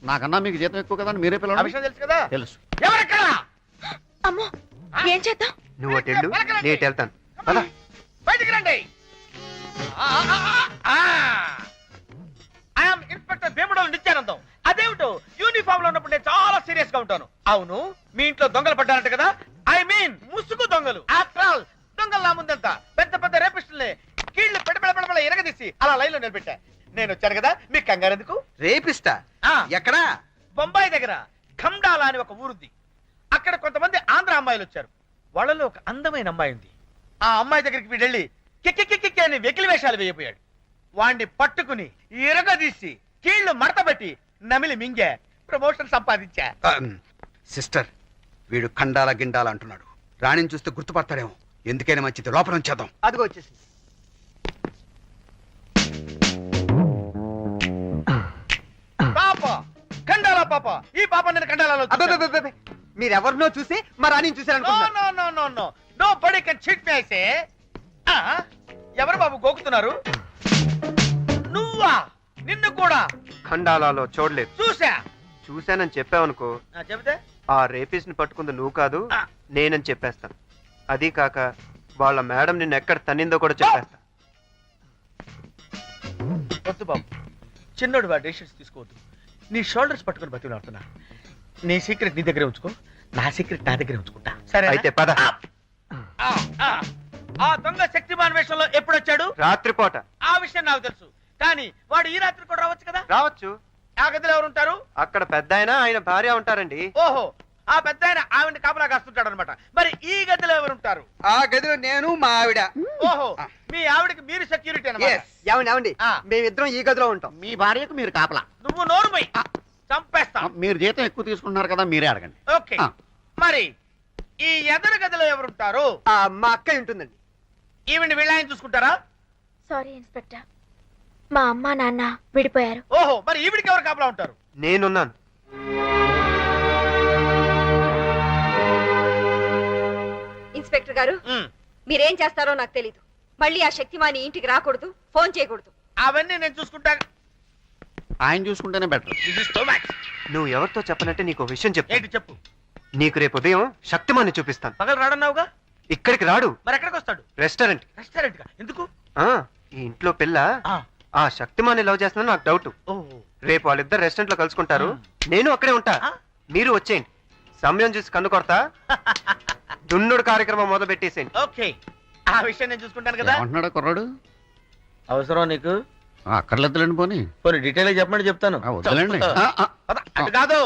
నాకన్నా మీకు జీతం ఎక్కువ కదా మీరే పిల్లలు. విషయం తెలుసు కదా? తెలుసు. ఎవరెక్కడ? అమ్మో ఏం చేద్దాం? నువ్వు అటు వెళ్ళు, నేను ఇటు వెళ్తాను. పద. బయటికి రండి. ఐఎమ్ ఇన్స్పెక్టర్ భీముడోలు నిత్యానందం. అదేమిటో యూనిఫామ్ లో ఉన్నప్పుడు నేను చాలా సీరియస్ గా ఉంటాను. అవును, మీ ఇంట్లో దొంగలు పడ్డారంట కదా? ఐ మీన్ ముసుగు దొంగలు. ఆఫ్టర్ ఆల్ దొంగలు నా ముందంతా పెద్ద పెద్ద రేపిస్టుల్ని కీళ్లు పెడబెడబెడబెడ ఎరగదీసి అలా లైన్ లో నిలబెట్టా. నేను వచ్చాను కదా, మీకు కంగారు ఎందుకు? రేపిస్తా? ఎక్కడా? బొంబాయి దగ్గర ఖమ్డాలా అని ఒక ఊరుంది. అక్కడ కొంతమంది ఆంధ్ర అమ్మాయిలు వచ్చారు. వాళ్ళలో ఒక అందమైన అమ్మాయి ఉంది. ఆ అమ్మాయి దగ్గరికి వీడు వెళ్ళి కిక్కి అని వెకిలి వేషాలు వేయబోయాడు. వాణ్ణి పట్టుకుని ఇరగదీసి కీళ్లు మడతబెట్టి నమిలి మింగే ప్రమోషన్ సంపాదించా. సిస్టర్, వీడు ఖండాల గిండాల అంటున్నాడు. రాణిని చూస్తే గుర్తుపడతాడేమో. ఎందుకైనా మంచిది, లోపల ఉంచేద్దాం. అదిగో వచ్చేసి పాప, ఖండాల పాప. ఈ పాప నేను ఖండాలలో మీరెవరినో చూసి మా రాణిని చూసారనుకుంటున్నారు. Nobody can cheat me, I say. ఎవరు బాబు గోకుతున్నారు? నువ్వా? నిన్ను కూడా ఖండాలలో చూడలేదు. చూశానని చెప్పావనుకో, చెబితే ఆ రేపిస్ట్ ని పట్టుకుంది నువ్వు కాదు, నేనని చెప్పేస్తాను. అది కాక వాళ్ళ మేడం నిన్ను ఎక్కడ తన్నిందో కూడా చెప్పేస్తా. వద్దు బాబు, చిన్నోడు వాడు డెసిషన్స్ తీసుకోవద్దు. నీ షోల్డర్స్ పట్టుకుని బతిలాడుతున్నా. నీ సీక్రెట్ నీ దగ్గరే ఉంచుకో, నా సీక్రెట్ నా దగ్గరే ఉంచుకుంటా. సరే అయితే పద. ఆ దొంగ శక్తిమాన్ వేషంలో ఎప్పుడు వచ్చాడు? రాత్రిపూట. ఆ విషయం నాకు తెలుసు, కానీ వాడు ఈ రాత్రి కూడా రావచ్చు కదా? రావచ్చు. ఆ గదిలో ఎవరు ఉంటారు? అక్కడ పెద్ద ఆయన భార్య ఉంటారండి. ఓహో, ఆ పెద్ద ఆయన ఆవిడ కాపలా కాస్తుంటాడు అనమాట. మరి ఈ గదిలో ఎవరు ఉంటారు? ఆ గదిలో నేను, మా ఆవిడ. ఓహో, మీ ఆవిడకి మీరు సెక్యూరిటీ అన్నమాట. ఏమండి, మేమిద్దరం ఈ గదిలో ఉంటాం. మీ భార్యకు మీరు కాపలా. నువ్వు నోరు పోయి చంపేస్తా. మీరు జీతం ఎక్కువ తీసుకుంటున్నారు కదా, మీరే అడగండి. ఓకే, మరి ఈ ఎదరు గదిలో ఎవరుంటారు? మా అక్క ఉంటుందండి. ఈవిని వీళ్ళని చూసుకుంటారా? సారీ ఇన్స్పెక్టర్, మా అమ్మ నాన్న విడిపోయారు. ఓహో, మరి ఈవిడికి ఎవరు కాపలా ఉంటారు? నేనున్నాను. ఇన్స్పెక్టర్ గారు, మీరేం చేస్తారో నాకు తెలీదు. మళ్ళీ ఆ శక్తిమాని ఇంటికి రాకూడదు, ఫోన్ చేయకూడదు. అవన్నీ నేను చూసుకుంటా. ఆయన చూసుకుంటేనే బెటర్. నువ్వు ఎవరితో చెప్పనంటే నీకు విషయం చెప్పు. ఏంటి చెప్పు? నీకు రేపు ఉదయం శక్తిమాన్ని చూపిస్తాను. పగలు రాడన్నావుగా? ఇక్కడికి రాడు. మరి ఎక్కడికి వస్తాడు? రెస్టారెంట్. రెస్టారెంట్ గా ఎందుకు? ఈ ఇంట్లో పిల్ల ఆ శక్తిమాన్ని లవ్ చేస్తున్నా నాకు డౌట్. రేపు వాళ్ళిద్దరు రెస్టారెంట్ లో కలుసుకుంటారు. నేను అక్కడే ఉంటా, మీరు వచ్చేయండి. సమయం చూసి కన్ను కొడతా. దున్నుడు కార్యక్రమం మొదలు పెట్టేసేయండి. ఓకే, ఆ విషయం నేను చూసుకుంటాను కదా. అంటున్నాడు కుర్రాడు. అవసరం నీకు? అక్కర్లేదులేండి, పోనీ కొన్ని డీటెయిల్ చెప్పమని చెప్తాను. వద్దులేండి. అటు కాదు,